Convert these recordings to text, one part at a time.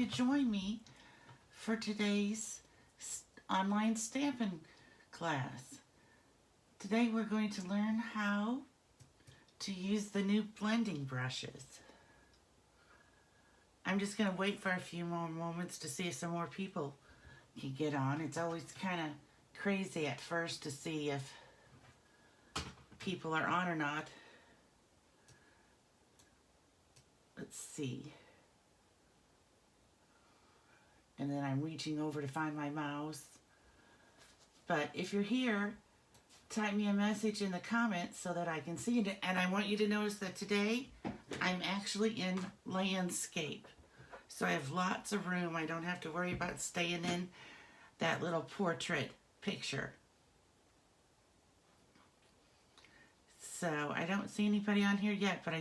could join me for today's online stamping class. Today we're going to learn how to use the new blending brushes. I'm just going to wait for a few more moments to see if some more people can get on. It's always kind of crazy at first to see if people are on or not. Let's see. And then I'm reaching over to find my mouse. But if you're here, type me a message in the comments so that I can see it. And I want you to notice that today I'm actually in landscape. So I have lots of room. I don't have to worry about staying in that little portrait picture. So I don't see anybody on here yet, but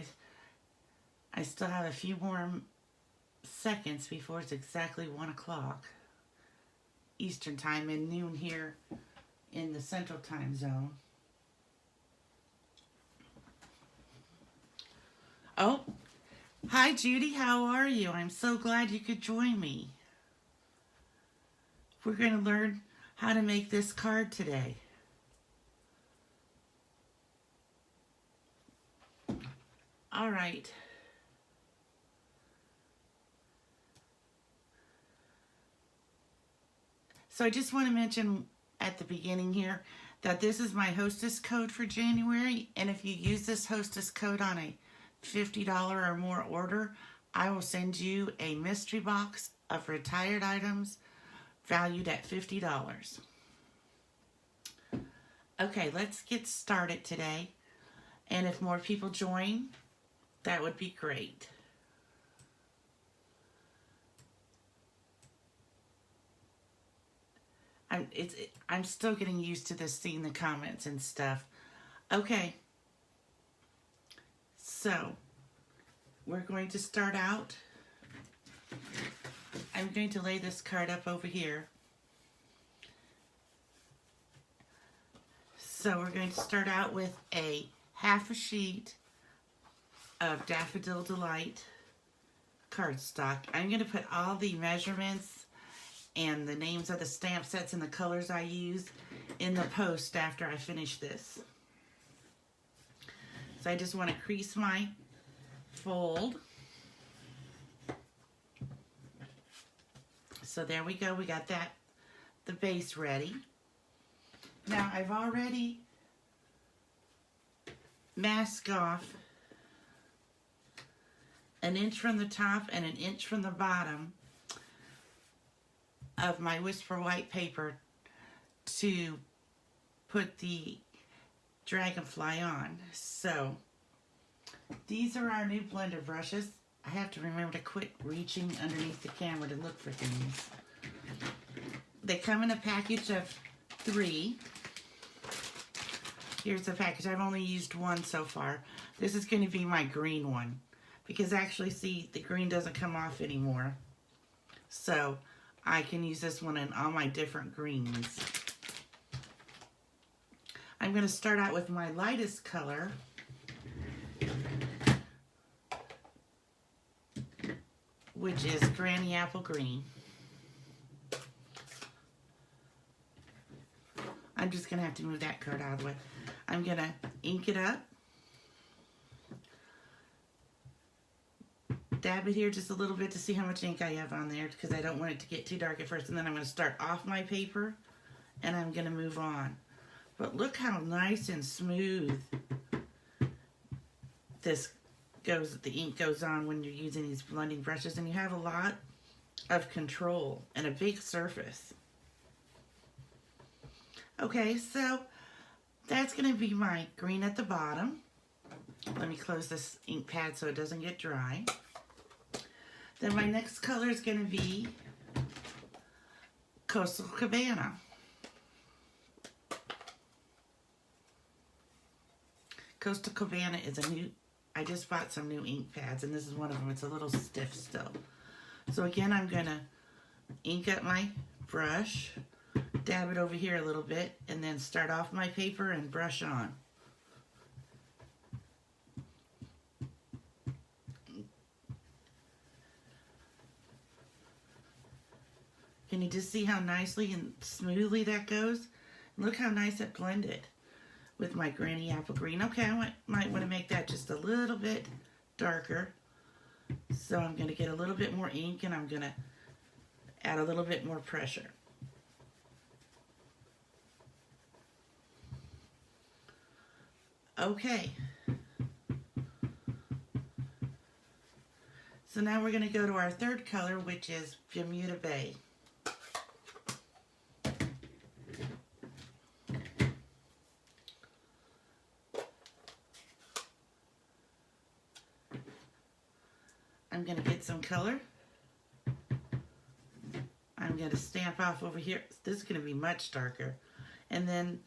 I still have a few more seconds before it's exactly 1 o'clock Eastern time and noon here in the Central Time Zone. Oh, hi Judy, how are you? I'm so glad you could join me. We're going to learn how to make this card today. All right. So I just want to mention at the beginning here that this is my hostess code for January, and if you use this hostess code on a $50 or more order, I will send you a mystery box of retired items valued at $50. Okay, let's get started today, and if more people join, that would be great. I'm still getting used to this, seeing the comments and stuff. Okay. So, we're going to start out. I'm going to lay this card up over here. So, we're going to start out with a half a sheet of Daffodil Delight cardstock. I'm going to put all the measurements and the names of the stamp sets and the colors I use in the post after I finish this. So I just want to crease my fold. So there we go, we got that, the base ready. Now I've already masked off 1 inch from the top and 1 inch from the bottom of my Whisper white paper to put the Dragonfly on. So these are our new blender brushes. I have to remember to quit reaching underneath the camera to look for things. They come in a package of 3. Here's the package. I've only used one so far. This is going to be my green one because actually, see, the green doesn't come off anymore. So I can use this one in all my different greens. I'm going to start out with my lightest color, which is Granny Apple Green. I'm just going to have to move that card out of the way. I'm going to ink it up. Dab it here just a little bit to see how much ink I have on there because I don't want it to get too dark at first. And then I'm going to start off my paper and I'm going to move on. But look how nice and smooth this goes, the ink goes on when you're using these blending brushes, and you have a lot of control and a big surface. Okay, so that's going to be my green at the bottom. Let me close this ink pad so it doesn't get dry. Then my next color is going to be Coastal Cabana. Coastal Cabana is a new, I just bought some new ink pads, and this is one of them. It's a little stiff still. So again, I'm going to ink up my brush, dab it over here a little bit, and then start off my paper and brush on. mean, just see how nicely and smoothly that goes? Look how nice it blended with my Granny Apple Green. Okay, I might want to make that just a little bit darker. So I'm going to get a little bit more ink and I'm going to add a little bit more pressure. Okay. So now we're going to go to our third color, which is Bermuda Bay. I'm going to get some color. I'm going to stamp off over here. This is going to be much darker. And then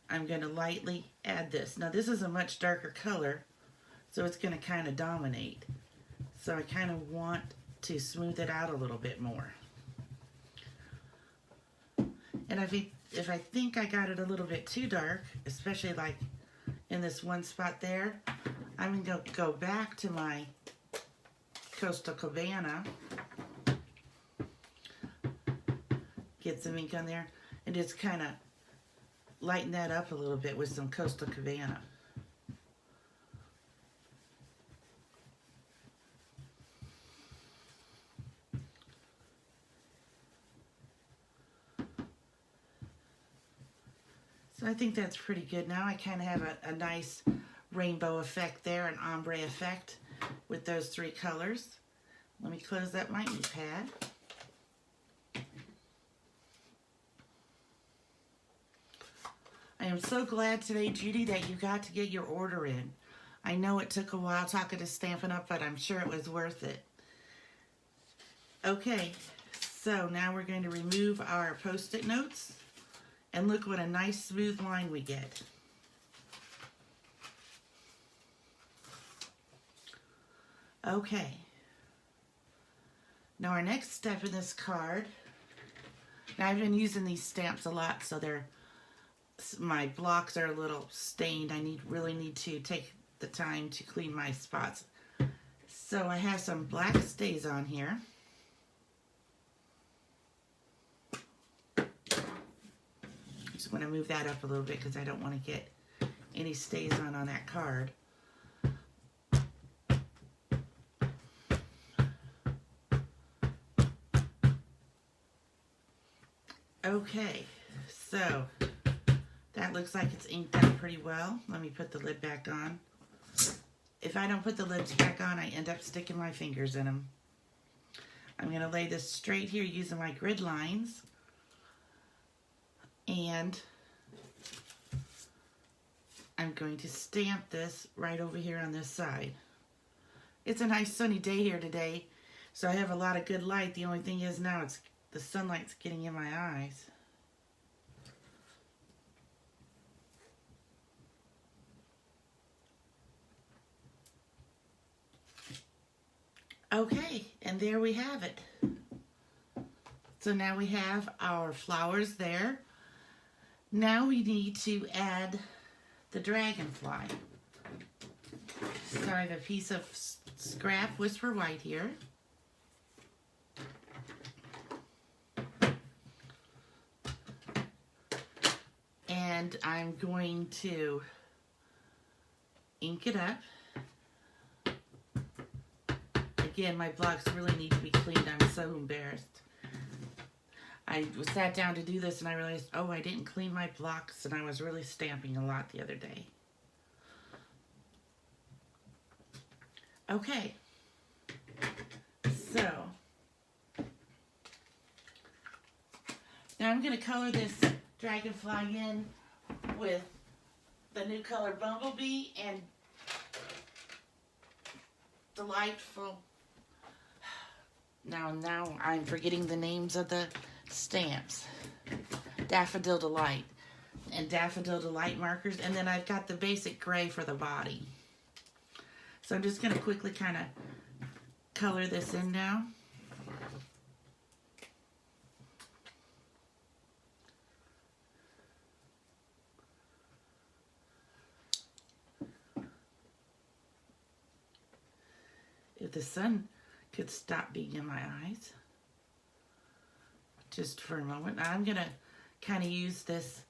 I'm going to lightly add this. Now this is a much darker color, so it's going to kind of dominate. So I kind of want to smooth it out a little bit more. And if I think I got it a little bit too dark, especially like in this one spot there, I'm going to go back to my Coastal Cabana, get some ink on there, and just kind of lighten that up a little bit with some Coastal Cabana. So I think that's pretty good. Now I kind of have a nice rainbow effect there, an ombre effect with those three colors. Let me close up my ink pad. I am so glad today, Judy, that you got to get your order in. I know it took a while talking to Stampin' Up, but I'm sure it was worth it. Okay, so now we're going to remove our Post-it notes. And look what a nice smooth line we get. Okay. Now our next step in this card. Now I've been using these stamps a lot, so my blocks are a little stained. I really need to take the time to clean my spots. So I have some black stays on here. Just want to move that up a little bit because I don't want to get any stays on that card. Okay, so that looks like it's inked out pretty well. Let me put the lid back on. If I don't put the lids back on, I end up sticking my fingers in them. I'm going to lay this straight here using my grid lines. And I'm going to stamp this right over here on this side. It's a nice sunny day here today, so I have a lot of good light. The only thing is now the sunlight's getting in my eyes. Okay, and there we have it. So now we have our flowers there. Now we need to add the dragonfly. So I have a piece of scrap Whisper White here. And I'm going to ink it up. Again, my blocks really need to be cleaned. I'm so embarrassed. I sat down to do this and I realized, oh, I didn't clean my blocks and I was really stamping a lot the other day. Okay. So, now I'm going to color this dragonfly in with the new color Bumblebee and Delightful. Now I'm forgetting the names of the stamps. Daffodil Delight and Daffodil Delight markers, and then I've got the basic gray for the body. So I'm just going to quickly kind of color this in now. If the sun could stop being in my eyes. just for a moment. I'm going to kind of use this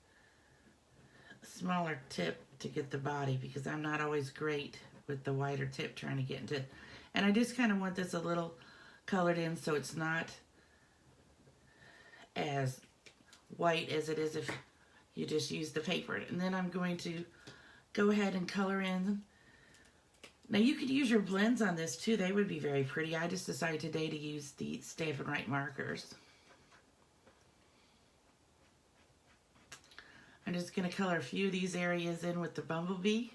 smaller tip to get the body because I'm not always great with the wider tip trying to get into it. And I just kind of want this a little colored in so it's not as white as it is if you just use the paper. And then I'm going to go ahead and color in. Now you could use your blends on this too. They would be very pretty. I just decided today to use the Stampin' Up markers. I'm just going to color a few of these areas in with the bumblebee.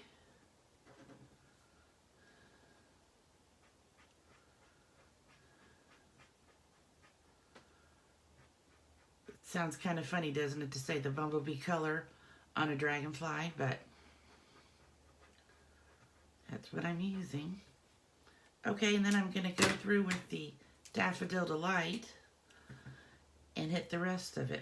It sounds kind of funny, doesn't it, to say the bumblebee color on a dragonfly, but that's what I'm using. Okay, and then I'm going to go through with the Daffodil Delight and hit the rest of it.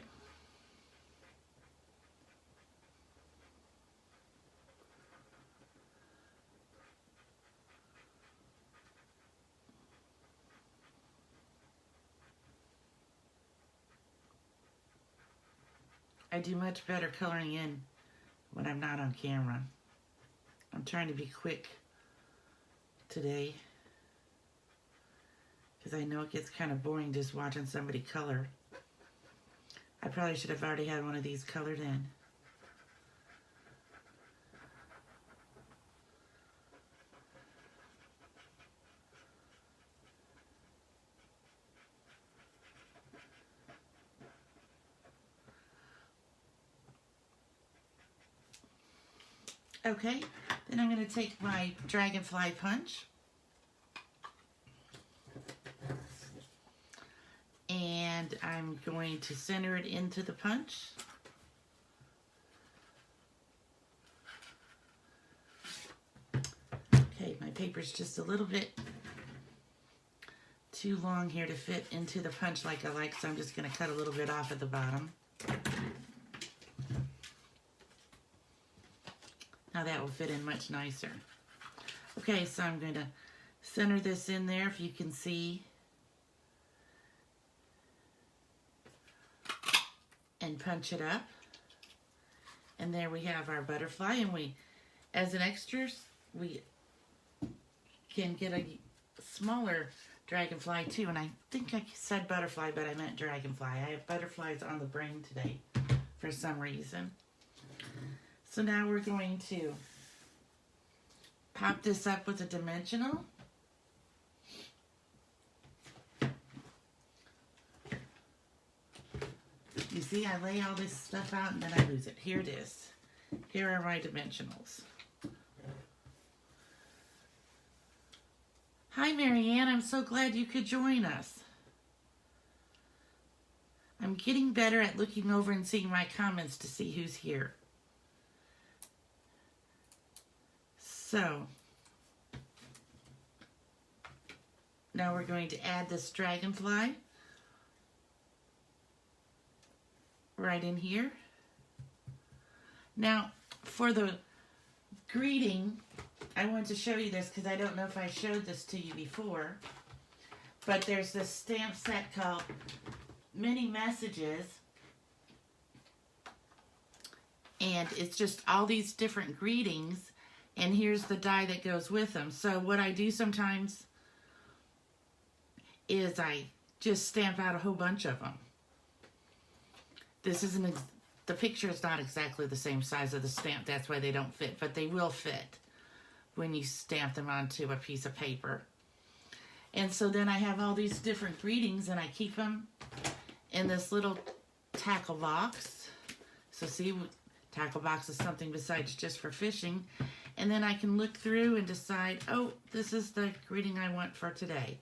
I do much better coloring in when I'm not on camera. I'm trying to be quick today because I know it gets kind of boring just watching somebody color. I probably should have already had one of these colored in. Okay, then I'm going to take my Dragonfly punch and I'm going to center it into the punch. Okay, my paper's just a little bit too long here to fit into the punch like I like, so I'm just going to cut a little bit off at the bottom. Now that will fit in much nicer. Okay, so I'm going to center this in there if you can see. And punch it up. And there we have our butterfly. And we, as an extras, we can get a smaller dragonfly too. And I think I said butterfly, but I meant dragonfly. I have butterflies on the brain today for some reason. So now we're going to pop this up with a dimensional. You see, I lay all this stuff out and then I lose it. Here it is. Here are my dimensionals. Hi, Marianne. I'm so glad you could join us. I'm getting better at looking over and seeing my comments to see who's here. So, now we're going to add this dragonfly right in here. Now, for the greeting, I want to show you this because I don't know if I showed this to you before, but there's this stamp set called Mini Messages, and it's just all these different greetings. And here's the die that goes with them. So what I do sometimes is I just stamp out a whole bunch of them. This isn't, the picture is not exactly the same size of the stamp. That's why they don't fit, but they will fit when you stamp them onto a piece of paper. And so then I have all these different greetings and I keep them in this little tackle box. So see, tackle box is something besides just for fishing. And then I can look through and decide, oh, this is the greeting I want for today,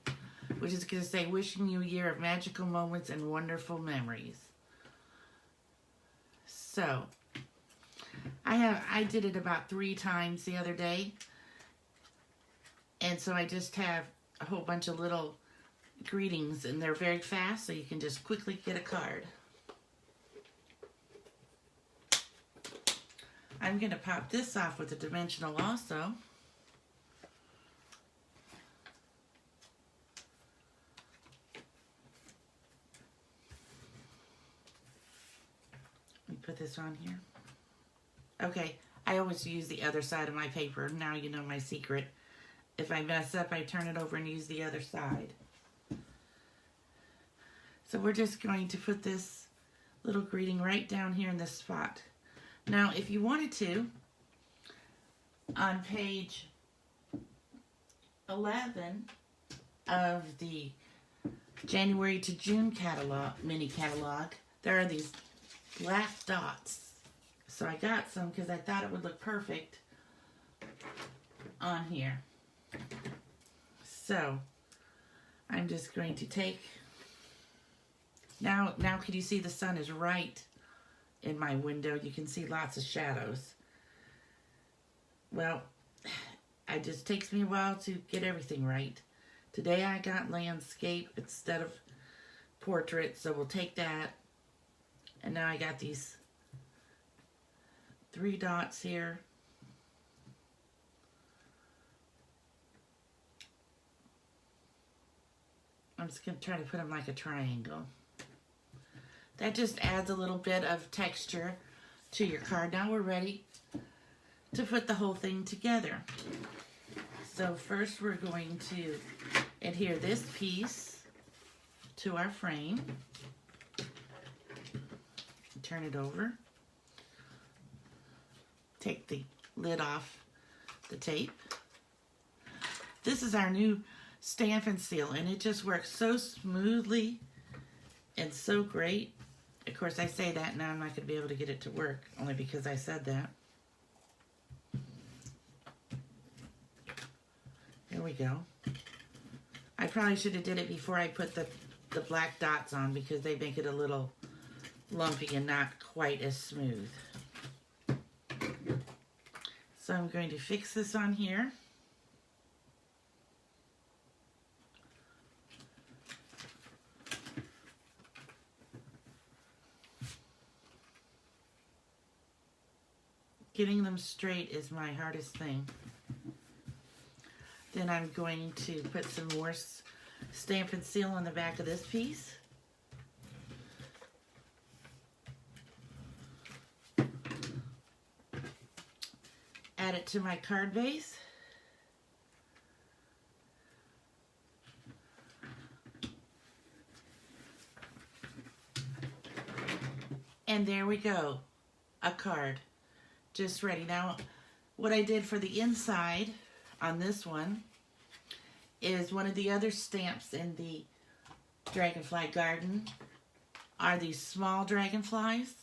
which is going to say, wishing you a year of magical moments and wonderful memories. So, I did it about 3 times the other day. And so I just have a whole bunch of little greetings, and they're very fast, so you can just quickly get a card. I'm going to pop this off with a dimensional also. put this on here. Okay, I always use the other side of my paper. Now you know my secret. If I mess up, I turn it over and use the other side. So we're just going to put this little greeting right down here in this spot. Now, if you wanted to, on page 11 of the January to June catalog, mini catalog, there are these black dots. So I got some because I thought it would look perfect on here. So I'm just going to take, now can you see the sun is right in my window? You can see lots of shadows. Well, it just takes me a while to get everything right. Today I got landscape instead of portrait, so we'll take that. And now I got these 3 dots here. I'm just going to try to put them like a triangle. That just adds a little bit of texture to your card. Now we're ready to put the whole thing together. So first we're going to adhere this piece to our frame. Turn it over. Take the lid off the tape. This is our new Stampin' Seal, and it just works so smoothly and so great. Of course, I say that now I'm not going to be able to get it to work, only because I said that. There we go. I probably should have did it before I put the black dots on, because they make it a little lumpy and not quite as smooth. So I'm going to fix this on here. Getting them straight is my hardest thing. Then I'm going to put some more Stampin' Seal on the back of this piece. Add it to my card base. And there we go, a card. Just ready. Now, what I did for the inside on this one is one of the other stamps in the Dragonfly garden are these small dragonflies.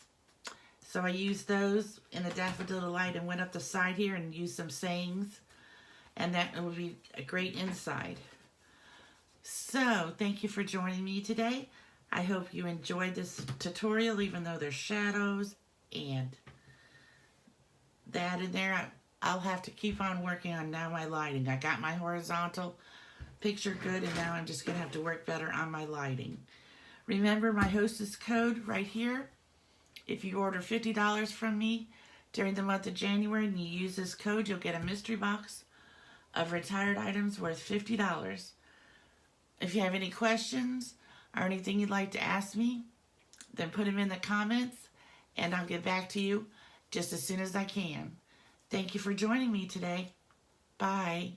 So I used those in the Daffodil Delight and went up the side here and used some sayings, and that would be a great inside. So thank you for joining me today. I hope you enjoyed this tutorial, even though there's shadows and that in there. I'll have to keep on working on now my lighting. I got my horizontal picture good, and now I'm just going to have to work better on my lighting. Remember my hostess code right here. If you order $50 from me during the month of January and you use this code, you'll get a mystery box of retired items worth $50. If you have any questions or anything you'd like to ask me, then put them in the comments and I'll get back to you just as soon as I can. Thank you for joining me today. Bye.